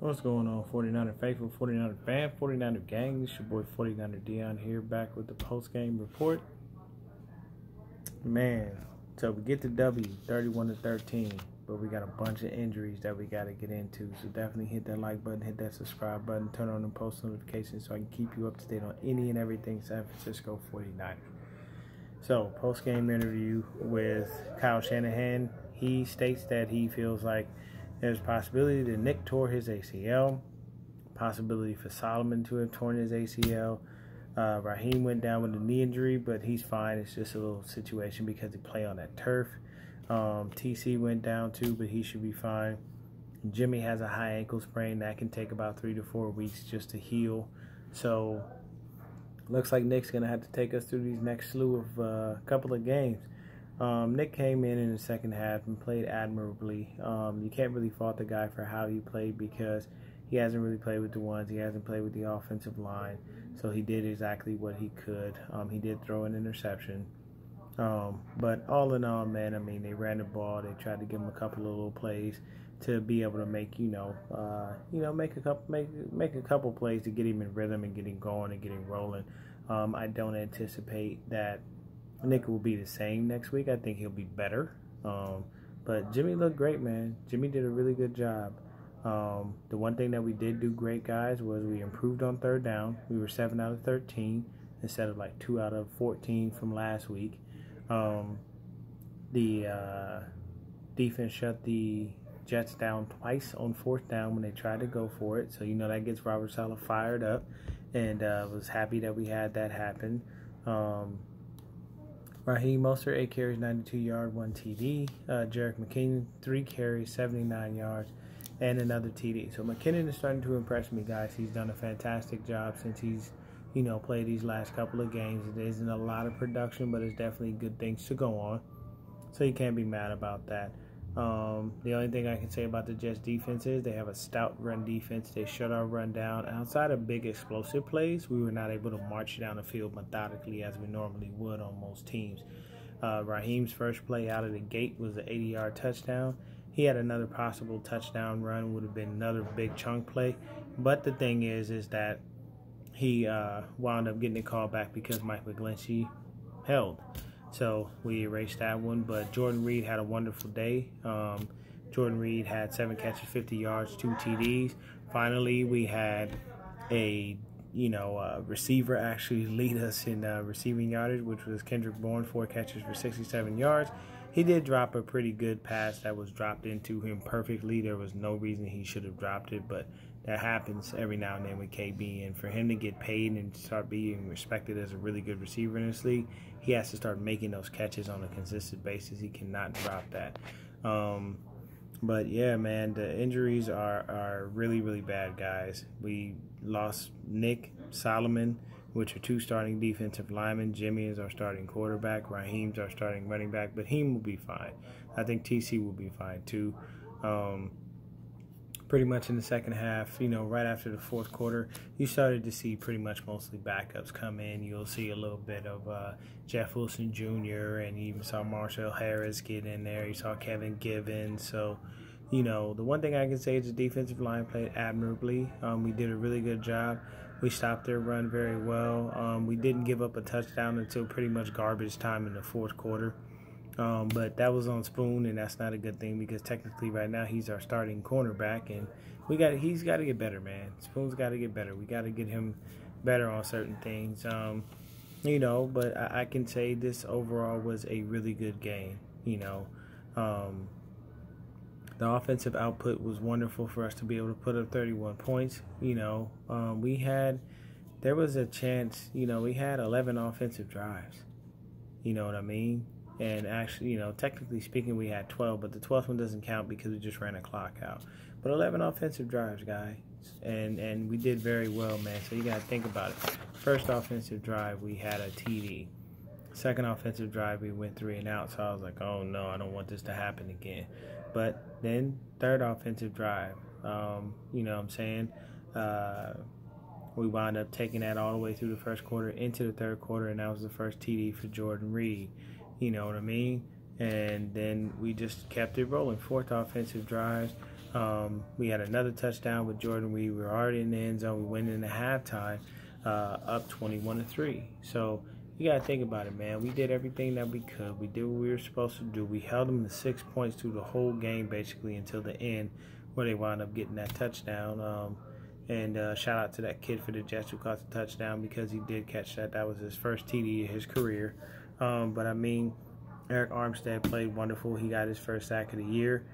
What's going on, 49er faithful, 49er fan, 49er gang? It's your boy 49er Dion here, back with the post-game report. Man, so we get the W, 31-13, but we got a bunch of injuries that we got to get into. So definitely hit that like button, hit that subscribe button, turn on the post notifications so I can keep you up to date on any and everything San Francisco 49ers. So, post-game interview with Kyle Shanahan. He states that he feels like there's a possibility that Nick tore his ACL, possibility for Solomon to have torn his ACL. Raheem went down with a knee injury, but he's fine. It's just a little situation because he played on that turf. TC went down too, but he should be fine. Jimmy has a high ankle sprain that can take about 3 to 4 weeks just to heal. So, looks like Nick's going to have to take us through these next slew of couple of games. Nick came in the second half and played admirably. You can't really fault the guy for how he played because he hasn't really played with the ones. He hasn't played with the offensive line. So he did exactly what he could. He did throw an interception. But all in all, man, I mean, they ran the ball. They tried to give him a couple of little plays to be able to make, make a couple plays to get him in rhythm and get him going and get him rolling. I don't anticipate that Nick will be the same next week. I think he'll be better. But Jimmy looked great, man. Jimmy did a really good job. The one thing that we did do great, guys, was we improved on third down. We were 7 out of 13 instead of like 2 out of 14 from last week. The defense shut the Jets down twice on fourth down when they tried to go for it. So, that gets Robert Saleh fired up. And was happy that we had that happen. Raheem Mostert, 8 carries, 92 yards, 1 TD. Jerick McKinnon, 3 carries, 79 yards, and another TD. So McKinnon is starting to impress me, guys. He's done a fantastic job since he's, played these last couple of games. It isn't a lot of production, but it's definitely good things to go on. So you can't be mad about that. The only thing I can say about the Jets defense is they have a stout run defense. They shut our run down. Outside of big explosive plays, we were not able to march down the field methodically as we normally would on most teams. Raheem's first play out of the gate was an 80-yard touchdown. He had another possible touchdown run, would have been another big chunk play. But the thing is that he wound up getting a call back because Mike McGlinchey held. So we erased that one, but Jordan Reed had a wonderful day. Jordan Reed had 7 catches, 50 yards, 2 TDs. Finally, we had a receiver actually lead us in receiving yardage, which was Kendrick Bourne, 4 catches for 67 yards. He did drop a pretty good pass that was dropped into him perfectly. There was no reason he should have dropped it, but that happens every now and then with KB. And for him to get paid and start being respected as a really good receiver in this league, he has to start making those catches on a consistent basis. He cannot drop that. But yeah, man, the injuries are really, really bad, guys. We lost Nick, Solomon, which are 2 starting defensive linemen. Jimmy is our starting quarterback. Raheem's our starting running back. But he will be fine. I think TC will be fine too. Pretty much in the second half, right after the fourth quarter, you started to see pretty much mostly backups come in. You'll see a little bit of Jeff Wilson Jr. and you even saw Marcel Harris get in there. You saw Kevin Givens. So, the one thing I can say is the defensive line played admirably. We did a really good job. We stopped their run very well. We didn't give up a touchdown until pretty much garbage time in the fourth quarter. But that was on Spoon, and that's not a good thing because technically right now he's our starting cornerback, and he's got to get better, man. Spoon's got to get better. We got to get him better on certain things, But I can say this overall was a really good game. The offensive output was wonderful for us to be able to put up 31 points. There was a chance. We had 11 offensive drives. You know what I mean? And actually, technically speaking, we had 12, but the 12th one doesn't count because we just ran a clock out. But 11 offensive drives, guys, and we did very well, man. So you got to think about it. First offensive drive, we had a TD. Second offensive drive, we went 3 and out. So I was like, oh no, I don't want this to happen again. But then third offensive drive, what I'm saying? We wound up taking that all the way through the first quarter into the third quarter, and that was the first TD for Jordan Reed. You know what I mean? And then we just kept it rolling. Fourth offensive drives, We had another touchdown with Jordan Reed. We were already in the end zone. We went into halftime up 21-3. So you got to think about it, man. We did everything that we could. We did what we were supposed to do. We held them to 6 points through the whole game, basically, until the end, where they wound up getting that touchdown. And shout out to that kid for the Jets who caught the touchdown, because he did catch that. That was his first TD of his career. But I mean, Arik Armstead played wonderful. He got his first sack of the year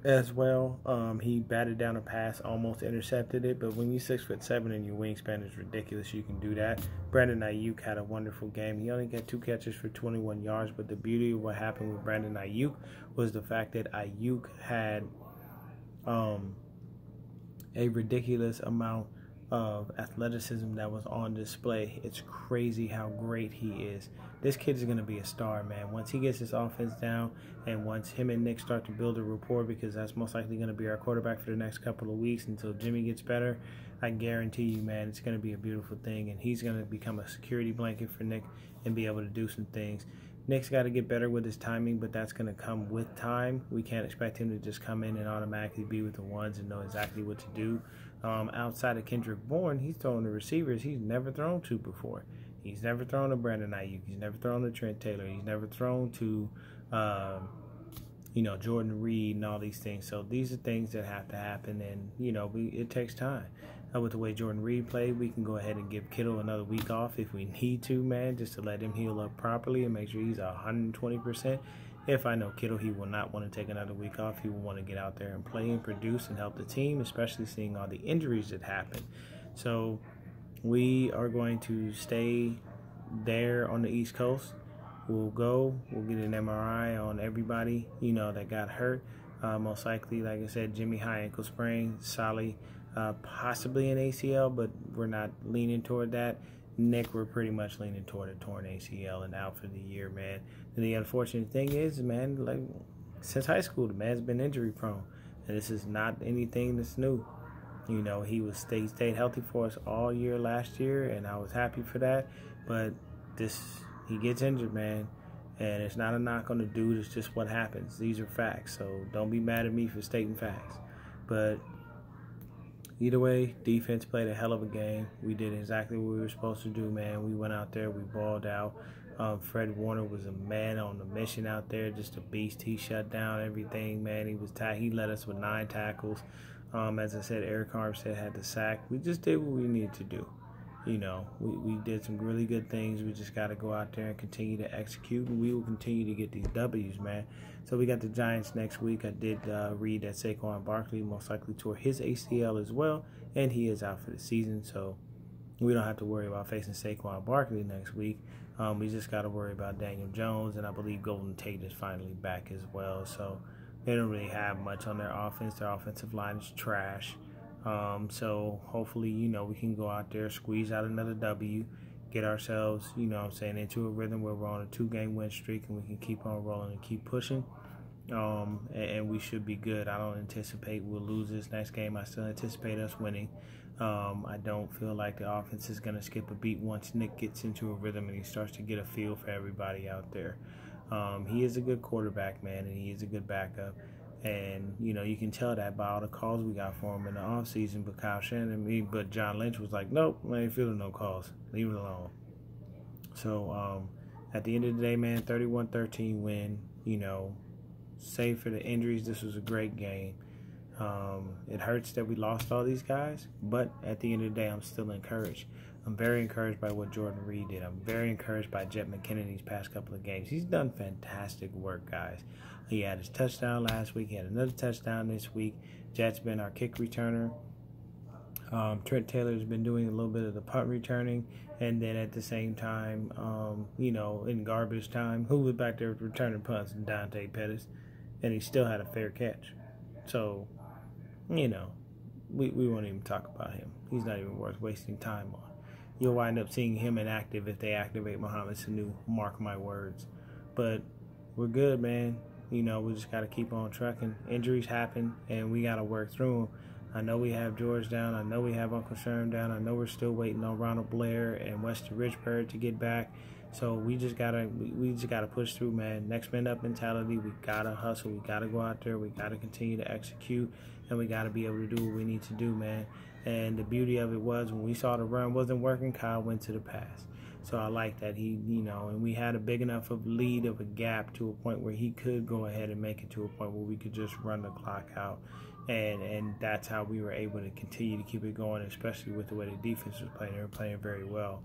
as well. He batted down a pass, almost intercepted it, but when you're 6'7" and your wingspan is ridiculous, you can do that. Brandon Ayuk had a wonderful game. He only got 2 catches for 21 yards, but the beauty of what happened with Brandon Ayuk was the fact that Ayuk had a ridiculous amount of athleticism that was on display. It's crazy how great he is. This kid is going to be a star, man. Once he gets his offense down, and once him and Nick start to build a rapport, because that's most likely going to be our quarterback for the next couple of weeks until Jimmy gets better, I guarantee you, man, it's going to be a beautiful thing, and he's going to become a security blanket for Nick and be able to do some things. Nick's got to get better with his timing, but that's going to come with time. We can't expect him to just come in and automatically be with the ones and know exactly what to do. Outside of Kendrick Bourne, he's throwing the receivers he's never thrown to before. He's never thrown to Brandon Ayuk. He's never thrown to Trent Taylor. He's never thrown to, Jordan Reed and all these things. So these are things that have to happen, and, it takes time. With the way Jordan Reed played, we can go ahead and give Kittle another week off if we need to, man, just to let him heal up properly and make sure he's 120%. If I know Kittle, he will not want to take another week off. He will want to get out there and play and produce and help the team, especially seeing all the injuries that happen. So we are going to stay there on the East Coast. We'll get an MRI on everybody, that got hurt. Most likely, like I said, Jimmy high ankle sprain, Solly possibly an ACL, but we're not leaning toward that. Nick, we're pretty much leaning toward a torn ACL and out for the year, man. And the unfortunate thing is, man, like since high school, the man's been injury prone, and this is not anything that's new. He stayed healthy for us all year last year, and I was happy for that. But he gets injured, man, and it's not a knock on the dude. It's just what happens. These are facts, so don't be mad at me for stating facts. But either way, defense played a hell of a game. We did exactly what we were supposed to do, man. We went out there, we balled out. Fred Warner was a man on the mission out there, just a beast. He shut down everything, man. He led us with 9 tackles. As I said, Arik Armstead had the sack. We just did what we needed to do. We did some really good things. We just got to go out there and continue to execute, and we will continue to get these W's, man. So we got the Giants next week. I did read that Saquon Barkley most likely tore his ACL as well, and he is out for the season. So we don't have to worry about facing Saquon Barkley next week. We just got to worry about Daniel Jones, and I believe Golden Tate is finally back as well. So they don't really have much on their offense. Their offensive line is trash. So hopefully, we can go out there, squeeze out another W, get ourselves, into a rhythm where we're on a 2-game win streak, and we can keep on rolling and keep pushing. And we should be good. I don't anticipate we'll lose this next game. I still anticipate us winning. I don't feel like the offense is going to skip a beat once Nick gets into a rhythm and he starts to get a feel for everybody out there. He is a good quarterback, man, and he is a good backup. And, you can tell that by all the calls we got for him in the offseason. But Kyle Shanahan, but John Lynch was like, nope, I ain't feeling no calls. Leave it alone. So, at the end of the day, man, 31-13 win. Save for the injuries, this was a great game. It hurts that we lost all these guys, but at the end of the day, I'm still encouraged. I'm very encouraged by what Jordan Reed did. I'm very encouraged by Jet McKinnon these past couple of games. He's done fantastic work, guys. He had his touchdown last week. He had another touchdown this week. Jet's been our kick returner. Trent Taylor's been doing a little bit of the punt returning. And then at the same time, in garbage time, who was back there returning punts? Dante Pettis. And he still had a fair catch. So, we won't even talk about him. He's not even worth wasting time on. You'll wind up seeing him inactive if they activate Mohamed Sanu. Mark my words. But we're good, man. We just got to keep on trucking. Injuries happen, and we got to work through them. I know we have George down. I know we have Uncle Sherm down. I know we're still waiting on Ronald Blair and Weston Richburg to get back. So we just gotta push through, man. Next man up mentality. We gotta hustle. We gotta go out there. We gotta continue to execute, and we gotta be able to do what we need to do, man. And the beauty of it was when we saw the run wasn't working, Kyle went to the pass. So I like that and we had a big enough of lead of a gap to a point where he could go ahead and make it to a point where we could just run the clock out. And that's how we were able to continue to keep it going, especially with the way the defense was playing. They were playing very well.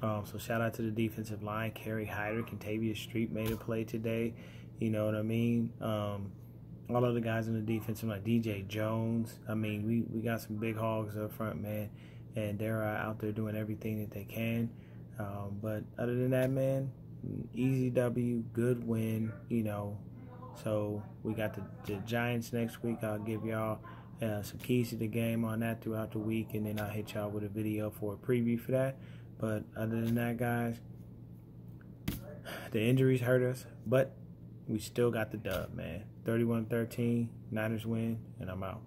So shout out to the defensive line. Kerry Hyder, Kentavious Street made a play today. You know what I mean? All of the guys on the defensive line, DJ Jones. I mean, we got some big hogs up front, man. And they're out there doing everything that they can. But other than that, man, easy W, good win, So we got the Giants next week. I'll give y'all some keys to the game on that throughout the week, and then I'll hit y'all with a video for a preview for that. But other than that, guys, the injuries hurt us, but we still got the dub, man. 31-13, Niners win, and I'm out.